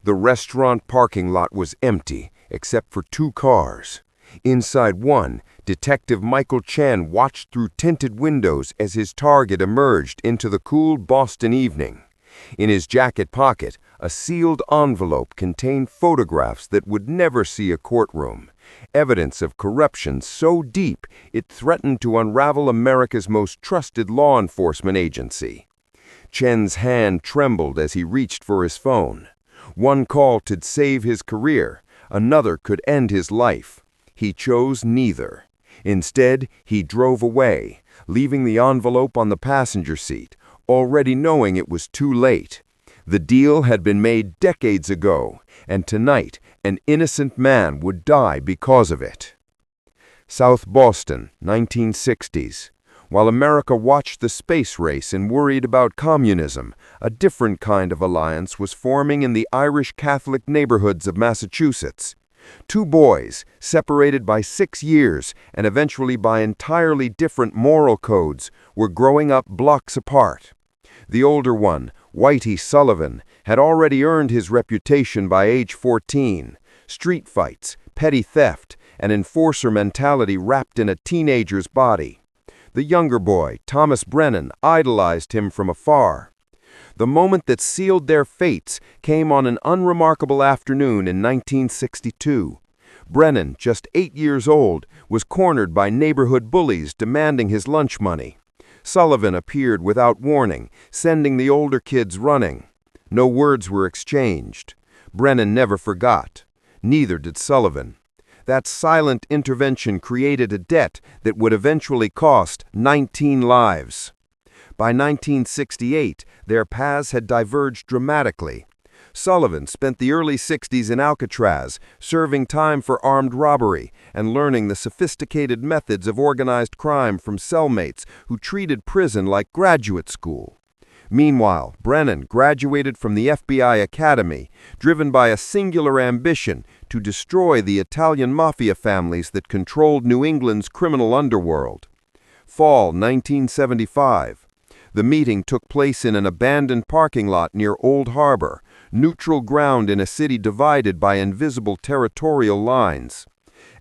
The restaurant parking lot was empty, except for 2 cars. Inside one, Detective Michael Chen watched through tinted windows as his target emerged into the cool Boston evening. In his jacket pocket, a sealed envelope contained photographs that would never see a courtroom, evidence of corruption so deep it threatened to unravel America's most trusted law enforcement agency. Chen's hand trembled as he reached for his phone. One call could save his career, another could end his life. He chose neither. Instead, he drove away, leaving the envelope on the passenger seat, already knowing it was too late. The deal had been made decades ago, and tonight an innocent man would die because of it. South Boston, 1960s. While America watched the space race and worried about communism, a different kind of alliance was forming in the Irish Catholic neighborhoods of Massachusetts. 2 boys, separated by 6 years and eventually by entirely different moral codes, were growing up blocks apart. The older one, Whitey Sullivan, had already earned his reputation by age 14. Street fights, petty theft, and enforcer mentality wrapped in a teenager's body. The younger boy, Thomas Brennan, idolized him from afar. The moment that sealed their fates came on an unremarkable afternoon in 1962. Brennan, just 8 years old, was cornered by neighborhood bullies demanding his lunch money. Sullivan appeared without warning, sending the older kids running. No words were exchanged. Brennan never forgot. Neither did Sullivan. That silent intervention created a debt that would eventually cost 19 lives. By 1968, their paths had diverged dramatically. Sullivan spent the early 60s in Alcatraz, serving time for armed robbery and learning the sophisticated methods of organized crime from cellmates who treated prison like graduate school. Meanwhile, Brennan graduated from the FBI Academy, driven by a singular ambition to destroy the Italian mafia families that controlled New England's criminal underworld. Fall 1975. The meeting took place in an abandoned parking lot near Old Harbor, neutral ground in a city divided by invisible territorial lines.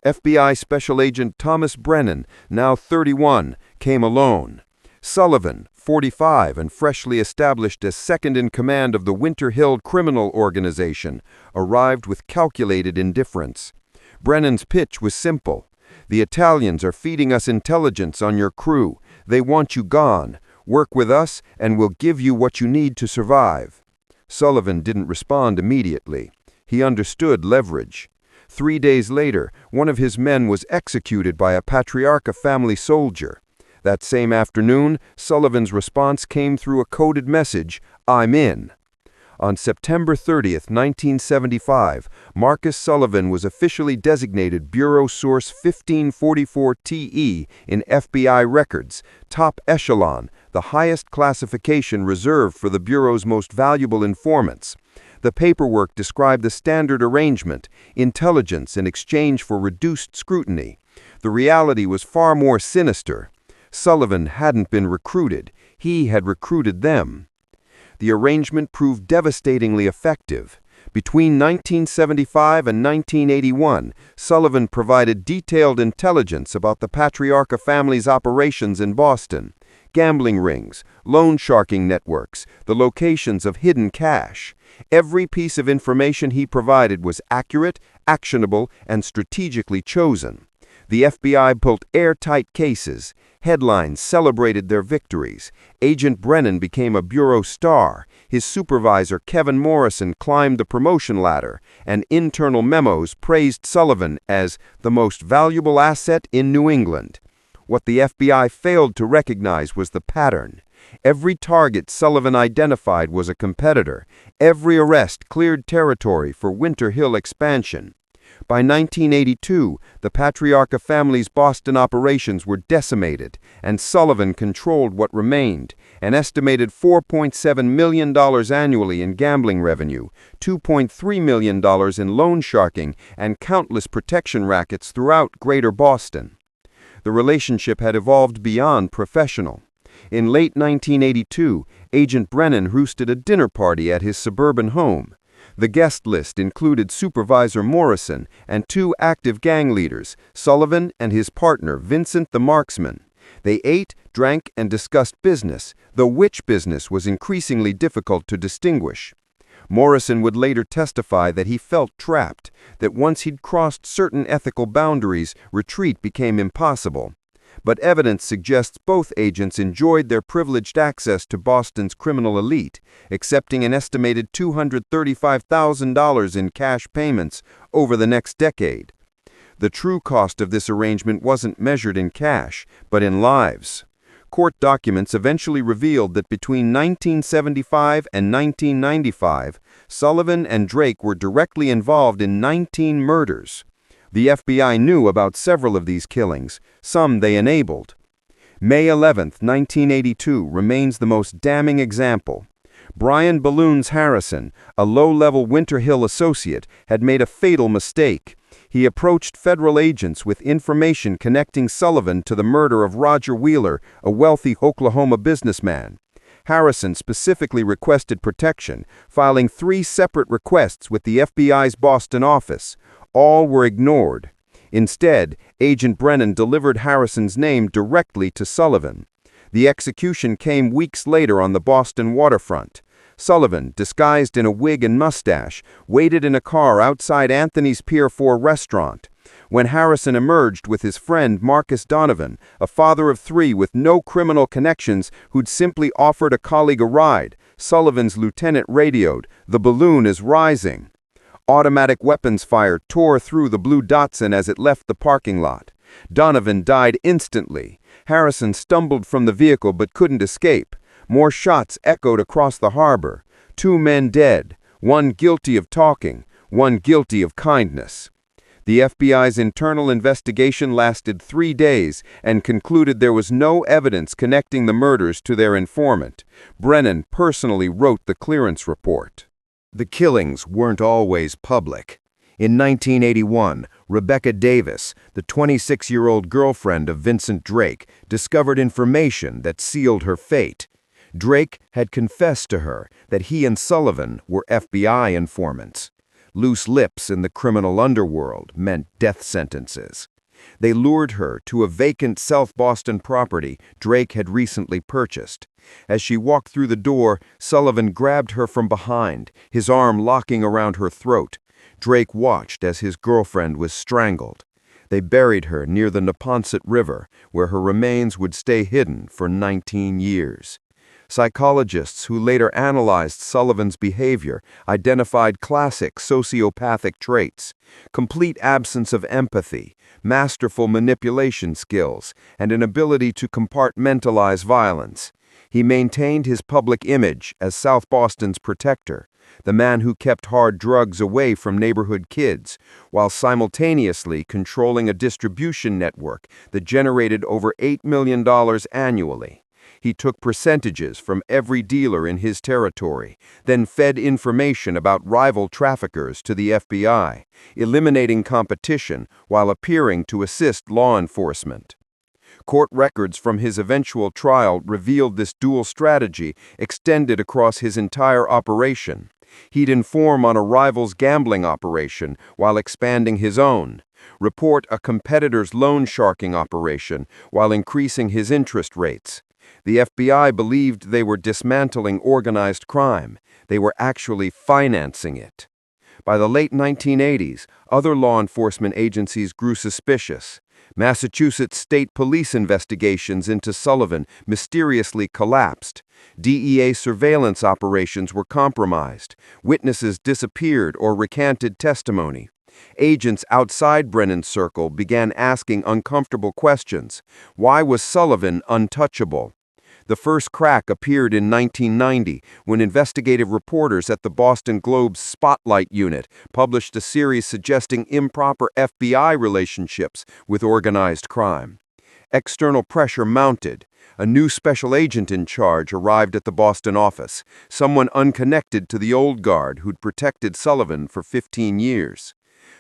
FBI Special Agent Thomas Brennan, now 31, came alone. Sullivan, 45 and freshly established as second in command of the Winter Hill Criminal Organization, arrived with calculated indifference. Brennan's pitch was simple. The Italians are feeding us intelligence on your crew. They want you gone. Work with us and we'll give you what you need to survive. Sullivan didn't respond immediately. He understood leverage. 3 days later, one of his men was executed by a Patriarcha family soldier. That same afternoon, Sullivan's response came through a coded message, "I'm in." On September 30th, 1975, Marcus Sullivan was officially designated Bureau Source 1544-TE in FBI records, top echelon, the highest classification reserved for the Bureau's most valuable informants. The paperwork described the standard arrangement, intelligence in exchange for reduced scrutiny. The reality was far more sinister. Sullivan hadn't been recruited. He had recruited them. The arrangement proved devastatingly effective. Between 1975 and 1981, Sullivan provided detailed intelligence about the Patriarcha family's operations in Boston, gambling rings, loan sharking networks, the locations of hidden cash. Every piece of information he provided was accurate, actionable, and strategically chosen. The FBI built airtight cases. Headlines celebrated their victories. Agent Brennan became a bureau star. His supervisor, Kevin Morrison, climbed the promotion ladder, and internal memos praised Sullivan as the most valuable asset in New England. What the FBI failed to recognize was the pattern. Every target Sullivan identified was a competitor. Every arrest cleared territory for Winter Hill expansion. By 1982, the Patriarcha family's Boston operations were decimated, and Sullivan controlled what remained, an estimated $4.7 million annually in gambling revenue, $2.3 million in loan sharking, and countless protection rackets throughout Greater Boston. The relationship had evolved beyond professional. In late 1982, Agent Brennan hosted a dinner party at his suburban home. The guest list included Supervisor Morrison and two active gang leaders, Sullivan and his partner Vincent the Marksman. They ate, drank, and discussed business, though which business was increasingly difficult to distinguish. Morrison would later testify that he felt trapped, that once he'd crossed certain ethical boundaries, retreat became impossible. But evidence suggests both agents enjoyed their privileged access to Boston's criminal elite, accepting an estimated $235,000 in cash payments over the next decade. The true cost of this arrangement wasn't measured in cash, but in lives. Court documents eventually revealed that between 1975 and 1995, Sullivan and Drake were directly involved in 19 murders. The FBI knew about several of these killings, some they enabled. May 11, 1982 remains the most damning example. Brian Balloons Harrison, a low-level Winter Hill associate, had made a fatal mistake. He approached federal agents with information connecting Sullivan to the murder of Roger Wheeler, a wealthy Oklahoma businessman. Harrison specifically requested protection, filing 3 separate requests with the FBI's Boston office. All were ignored. Instead, Agent Brennan delivered Harrison's name directly to Sullivan. The execution came weeks later on the Boston waterfront. Sullivan, disguised in a wig and mustache, waited in a car outside Anthony's Pier 4 restaurant. When Harrison emerged with his friend Marcus Donovan, a father of 3 with no criminal connections who'd simply offered a colleague a ride, Sullivan's lieutenant radioed, "The balloon is rising." Automatic weapons fire tore through the blue Datsun as it left the parking lot. Donovan died instantly. Harrison stumbled from the vehicle but couldn't escape. More shots echoed across the harbor. 2 men dead, 1 guilty of talking, 1 guilty of kindness. The FBI's internal investigation lasted 3 days and concluded there was no evidence connecting the murders to their informant. Brennan personally wrote the clearance report. The killings weren't always public. In 1981, Rebecca Davis, the 26-year-old girlfriend of Vincent Drake, discovered information that sealed her fate. Drake had confessed to her that he and Sullivan were FBI informants. Loose lips in the criminal underworld meant death sentences. They lured her to a vacant South Boston property Drake had recently purchased. As she walked through the door, Sullivan grabbed her from behind, his arm locking around her throat. Drake watched as his girlfriend was strangled. They buried her near the Neponset River, where her remains would stay hidden for 19 years. Psychologists who later analyzed Sullivan's behavior identified classic sociopathic traits: complete absence of empathy, masterful manipulation skills, and an ability to compartmentalize violence. He maintained his public image as South Boston's protector, the man who kept hard drugs away from neighborhood kids, while simultaneously controlling a distribution network that generated over $8 million annually. He took percentages from every dealer in his territory, then fed information about rival traffickers to the FBI, eliminating competition while appearing to assist law enforcement. Court records from his eventual trial revealed this dual strategy extended across his entire operation. He'd inform on a rival's gambling operation while expanding his own, report a competitor's loan sharking operation while increasing his interest rates. The FBI believed they were dismantling organized crime. They were actually financing it. By the late 1980s, other law enforcement agencies grew suspicious. Massachusetts state police investigations into Sullivan mysteriously collapsed. DEA surveillance operations were compromised. Witnesses disappeared or recanted testimony. Agents outside Brennan's circle began asking uncomfortable questions. Why was Sullivan untouchable? The first crack appeared in 1990 when investigative reporters at the Boston Globe's Spotlight Unit published a series suggesting improper FBI relationships with organized crime. External pressure mounted. A new special agent in charge arrived at the Boston office, someone unconnected to the old guard who'd protected Sullivan for 15 years.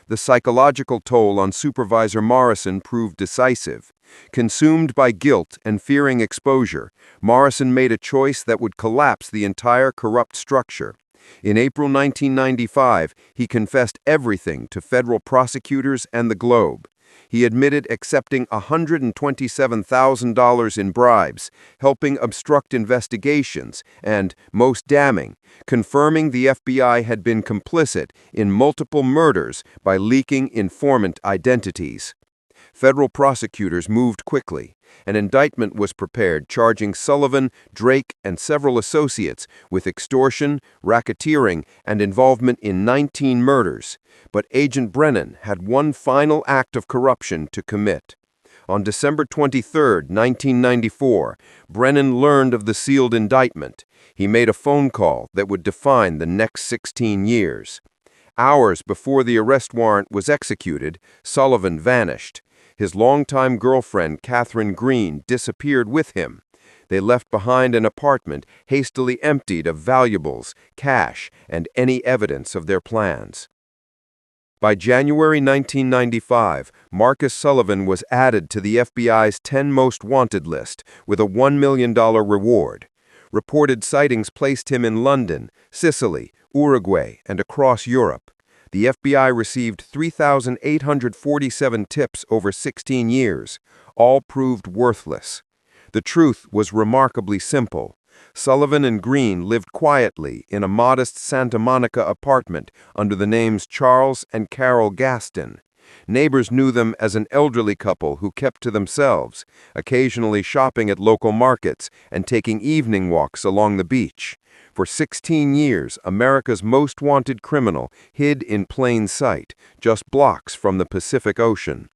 The psychological toll on Supervisor Morrison proved decisive. Consumed by guilt and fearing exposure, Morrison made a choice that would collapse the entire corrupt structure. In April 1995, he confessed everything to federal prosecutors and the Globe. He admitted accepting $127,000 in bribes, helping obstruct investigations, and, most damning, confirming the FBI had been complicit in multiple murders by leaking informant identities. Federal prosecutors moved quickly. An indictment was prepared charging Sullivan, Drake, and several associates with extortion, racketeering, and involvement in 19 murders. But Agent Brennan had one final act of corruption to commit. On December 23, 1994, Brennan learned of the sealed indictment. He made a phone call that would define the next 16 years. Hours before the arrest warrant was executed, Sullivan vanished. His longtime girlfriend, Catherine Green, disappeared with him. They left behind an apartment hastily emptied of valuables, cash, and any evidence of their plans. By January 1995, Marcus Sullivan was added to the FBI's 10 Most Wanted list with a $1 million reward. Reported sightings placed him in London, Sicily, Uruguay, and across Europe. The FBI received 3,847 tips over 16 years. All proved worthless. The truth was remarkably simple. Sullivan and Green lived quietly in a modest Santa Monica apartment under the names Charles and Carol Gaston. Neighbors knew them as an elderly couple who kept to themselves, occasionally shopping at local markets and taking evening walks along the beach. For 16 years, America's most wanted criminal hid in plain sight, just blocks from the Pacific Ocean.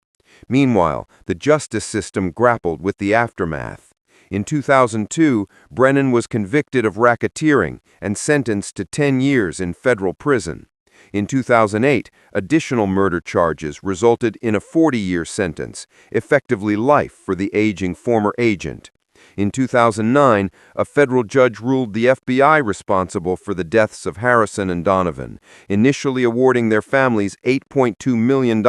Meanwhile, the justice system grappled with the aftermath. In 2002, Brennan was convicted of racketeering and sentenced to 10 years in federal prison. In 2008, additional murder charges resulted in a 40-year sentence, effectively life for the aging former agent. In 2009, a federal judge ruled the FBI responsible for the deaths of Harrison and Donovan, initially awarding their families $8.2 million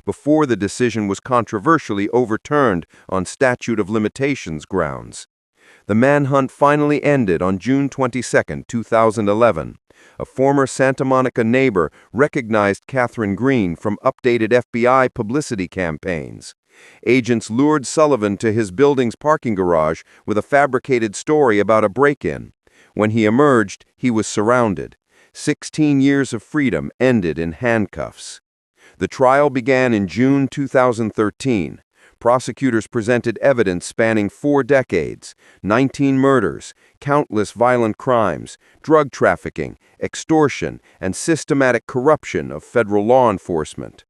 before the decision was controversially overturned on statute of limitations grounds. The manhunt finally ended on June 22, 2011. A former Santa Monica neighbor recognized Catherine Green from updated FBI publicity campaigns. Agents lured Sullivan to his building's parking garage with a fabricated story about a break-in. When he emerged, he was surrounded. 16 years of freedom ended in handcuffs. The trial began in June 2013. Prosecutors presented evidence spanning 4 decades, 19 murders, countless violent crimes, drug trafficking, extortion, and systematic corruption of federal law enforcement.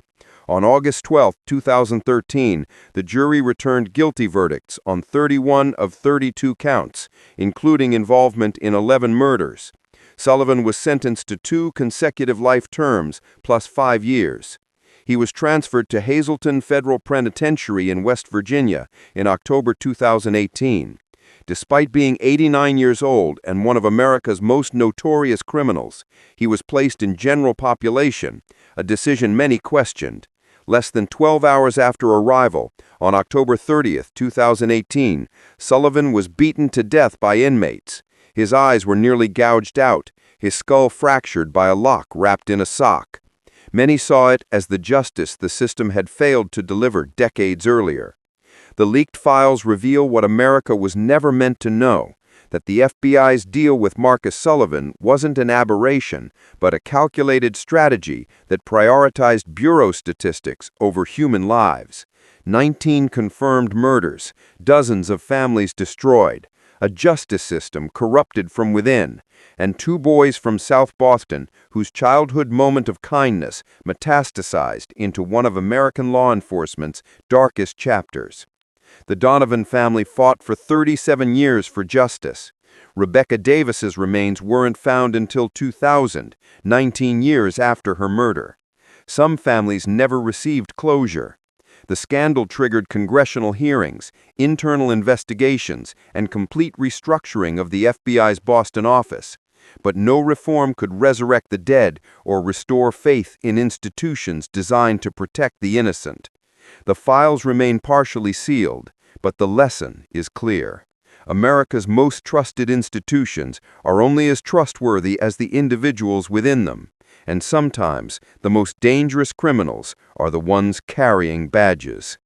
On August 12, 2013, the jury returned guilty verdicts on 31 of 32 counts, including involvement in 11 murders. Sullivan was sentenced to 2 consecutive life terms, plus 5 years. He was transferred to Hazleton Federal Penitentiary in West Virginia in October 2018. Despite being 89 years old and one of America's most notorious criminals, he was placed in general population, a decision many questioned. Less than 12 hours after arrival, on October 30, 2018, Sullivan was beaten to death by inmates. His eyes were nearly gouged out, his skull fractured by a lock wrapped in a sock. Many saw it as the justice the system had failed to deliver decades earlier. The leaked files reveal what America was never meant to know, that the FBI's deal with Marcus Sullivan wasn't an aberration, but a calculated strategy that prioritized bureau statistics over human lives. 19 confirmed murders, dozens of families destroyed, a justice system corrupted from within, and 2 boys from South Boston whose childhood moment of kindness metastasized into one of American law enforcement's darkest chapters. The Donovan family fought for 37 years for justice. Rebecca Davis's remains weren't found until 2000, 19 years after her murder. Some families never received closure. The scandal triggered congressional hearings, internal investigations, and complete restructuring of the FBI's Boston office. But no reform could resurrect the dead or restore faith in institutions designed to protect the innocent. The files remain partially sealed, but the lesson is clear. America's most trusted institutions are only as trustworthy as the individuals within them, and sometimes the most dangerous criminals are the ones carrying badges.